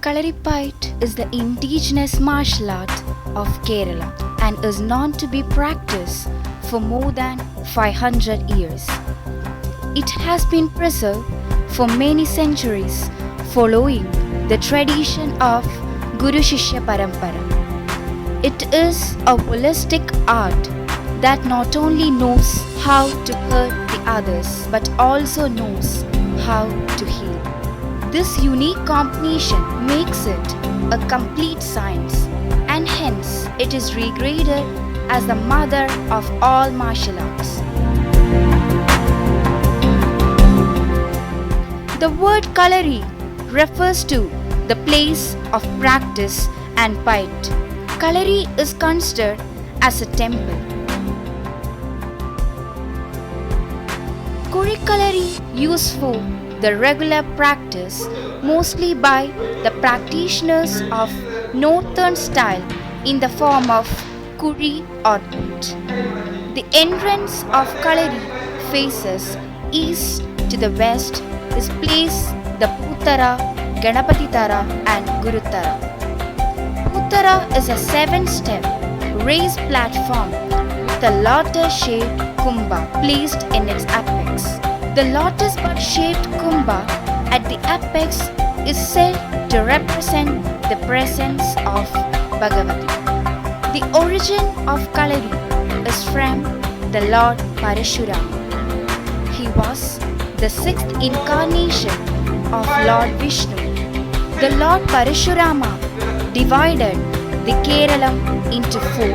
Kalaripayattu is the indigenous martial art of Kerala and is known to be practiced for more than 500 years. It has been preserved for many centuries following the tradition of Guru Shishya Parampara. It is a holistic art that not only knows how to hurt the others but also knows how to heal. This unique combination makes it a complete science, and hence it is regarded as the mother of all martial arts. The word Kalari refers to the place of practice and fight. Kalari is considered as a temple. Kurikalari used for the regular practice mostly by the practitioners of northern style in the form of kuri or put. The entrance of Kalari faces east to the west is placed the Puttara, Ganapatitara and Gurutara. Puttara is a 7-step raised platform with a lotus-shaped kumbha placed in its apex. The lotus bud-shaped kumbha at the apex is said to represent the presence of Bhagavati. The origin of Kalari is from the Lord Parashurama. He was the 6th incarnation of Lord Vishnu. The Lord Parashurama divided the Keralam into 4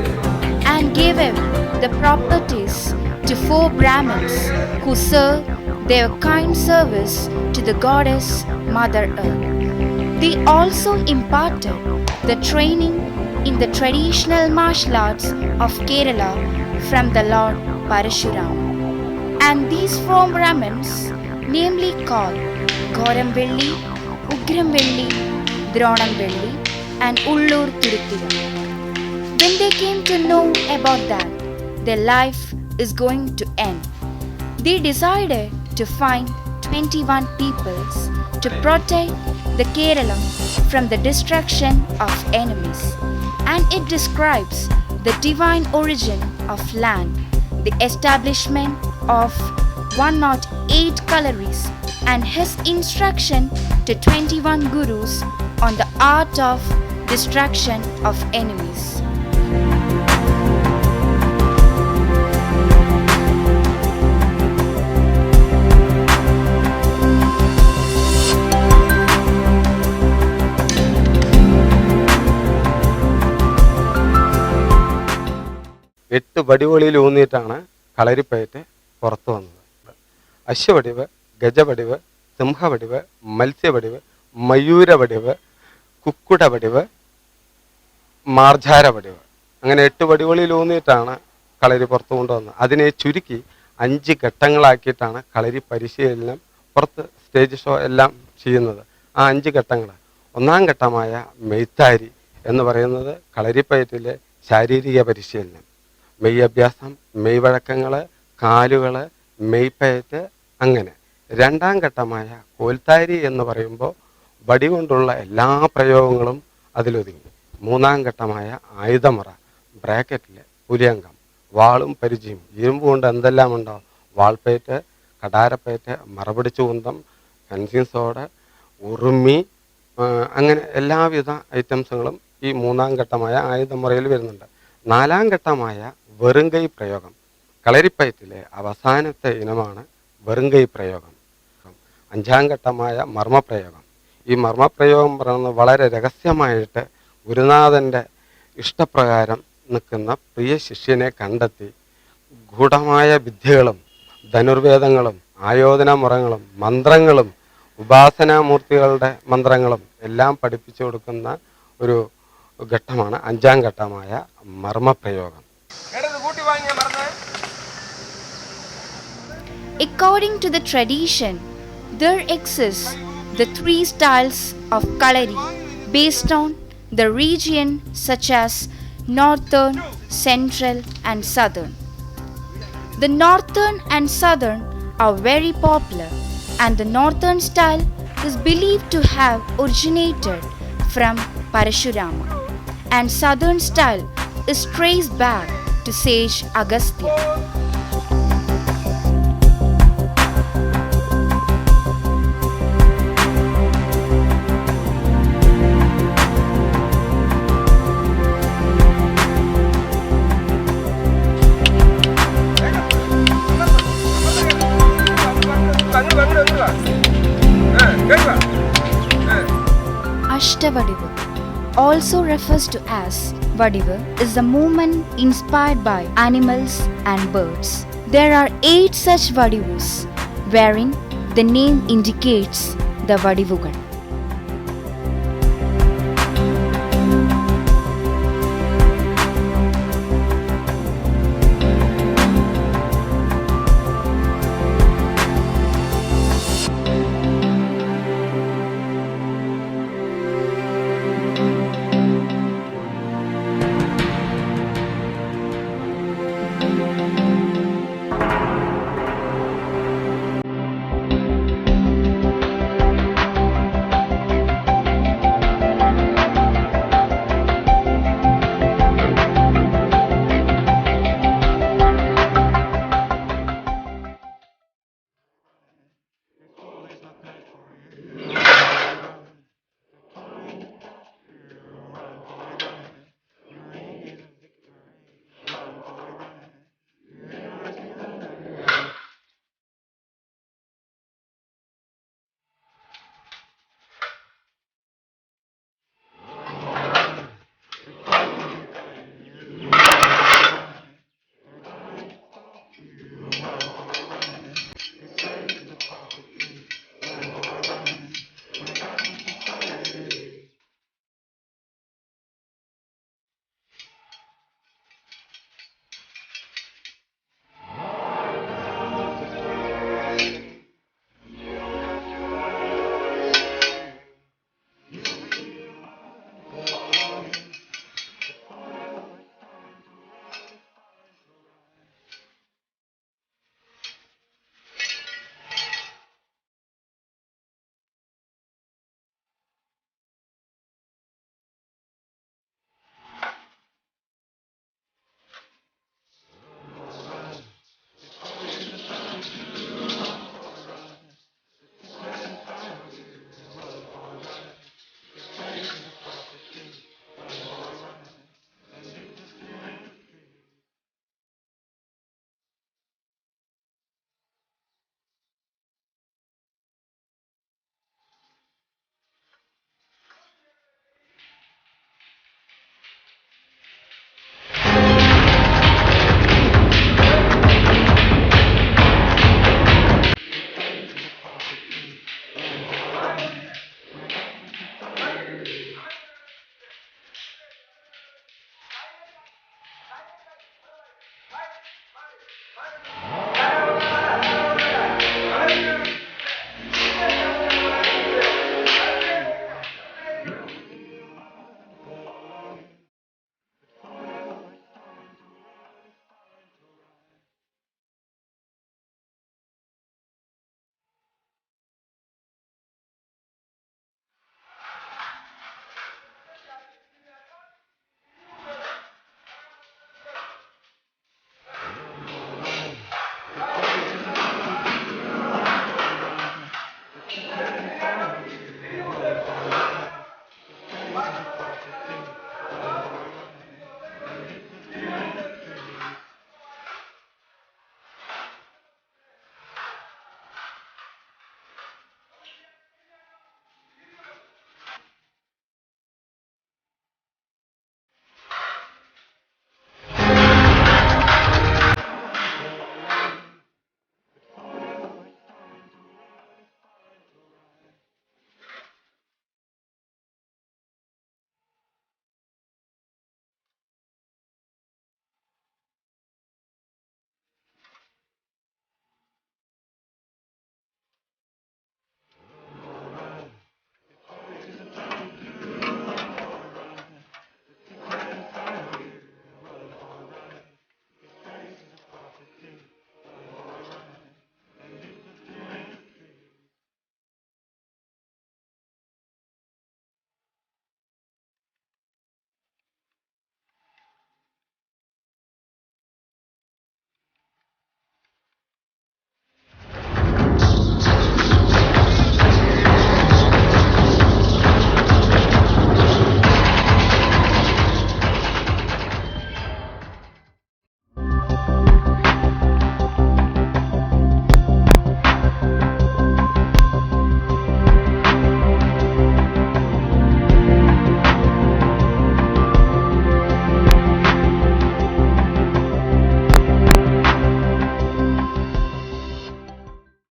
and gave him the properties to 4 Brahmins who served their kind service to the goddess Mother Earth. They also imparted the training in the traditional martial arts of Kerala from the Lord Parashurama. And these 4 Brahmins, namely called Goram Velli, Ugram Velli, Dronam Velli and Ullur Tiruthiram. When they came to know about that their life is going to end, they decided to find 21 peoples to protect the Kerala from the destruction of enemies. And it describes the divine origin of land, the establishment of 108 Kalaris and his instruction to 21 gurus on the art of destruction of enemies. എട്ട് വടിവുകളിലൂന്നിയിട്ടാണ് കളരിപ്പയറ്റ് പുറത്തു വന്നത്. അശ്വവടിവ്, ഗജവടിവ്, സിംഹവടിവ്, മത്സ്യവടിവ്, മയൂരവടിവ്, കുക്കുടവടിവ്, മാർജാരവടിവ്, അങ്ങനെ 8 വടിവുകളിലൂന്നിയിട്ടാണ് കളരി പുറത്തു കൊണ്ടുവന്നത്. അതിനെ ചുരുക്കി 5 ഘട്ടങ്ങളാക്കിയിട്ടാണ് കളരി പരിശീലനം പുറത്ത് സ്റ്റേജ് ഷോ എല്ലാം ചെയ്യുന്നത്. ആ 5 ഘട്ടങ്ങൾ. 1-ാം ഘട്ടമായ മെയ്ത്താരി എന്ന് പറയുന്നത് കളരിപ്പയറ്റിലെ ശാരീരിക പരിശീലനം, മെയ് അഭ്യാസം, മെയ് വഴക്കങ്ങൾ, കാലുകൾ, മെയ്പ്പയറ്റ്, അങ്ങനെ. 2-ാം ഘട്ടമായ കോൽത്താരി എന്ന് പറയുമ്പോൾ വടി കൊണ്ടുള്ള എല്ലാ പ്രയോഗങ്ങളും അതിലൊതുങ്ങി. 3-ാം ഘട്ടമായ ആയുധമുറ, ബ്രാക്കറ്റിൽ പുലിയങ്കം, വാളും പരിചയം, ഇരുമ്പ് കൊണ്ട് എന്തെല്ലാം ഉണ്ടോ, വാൾപ്പയറ്റ്, കടാരപ്പയറ്റ്, മറപിടിച്ചു കുന്തം, കൻസിങ് സോഡ്, ഉറുമി, അങ്ങനെ എല്ലാവിധ ഐറ്റംസുകളും ഈ 3-ാം ഘട്ടമായ ആയുധമുറയിൽ വരുന്നുണ്ട്. 4-ാം ഘട്ടമായ വെറുങ്കൈ പ്രയോഗം, കളരിപ്പയറ്റിലെ അവസാനത്തെ ഇനമാണ് വെറുങ്കൈ പ്രയോഗം. 5-ാം ഘട്ടമായ മർമ്മപ്രയോഗം. ഈ മർമ്മപ്രയോഗം പറയുന്നത് വളരെ രഹസ്യമായിട്ട് ഗുരുനാഥൻ്റെ ഇഷ്ടപ്രകാരം നിൽക്കുന്ന പ്രിയ ശിഷ്യനെ കണ്ടെത്തി ഗൂഢമായ വിദ്യകളും ധനുർവേദങ്ങളും ആയോധന മുറങ്ങളും മന്ത്രങ്ങളും ഉപാസനാമൂർത്തികളുടെ മന്ത്രങ്ങളും എല്ലാം പഠിപ്പിച്ചു കൊടുക്കുന്ന ഒരു ഘട്ടമാണ് 5-ാം ഘട്ടമായ മർമ്മപ്രയോഗം. According to the tradition, there exist the 3 styles of Kalari based on the region such as northern, central and southern. The northern and southern are very popular, and the northern style is believed to have originated from Parashurama, and southern style is traced back to sage Agastya. Ashtavadivu, also refers to as Vadivu, is the movement inspired by animals and birds. There are 8 such Vadivus, wherein the name indicates the Vadivugal.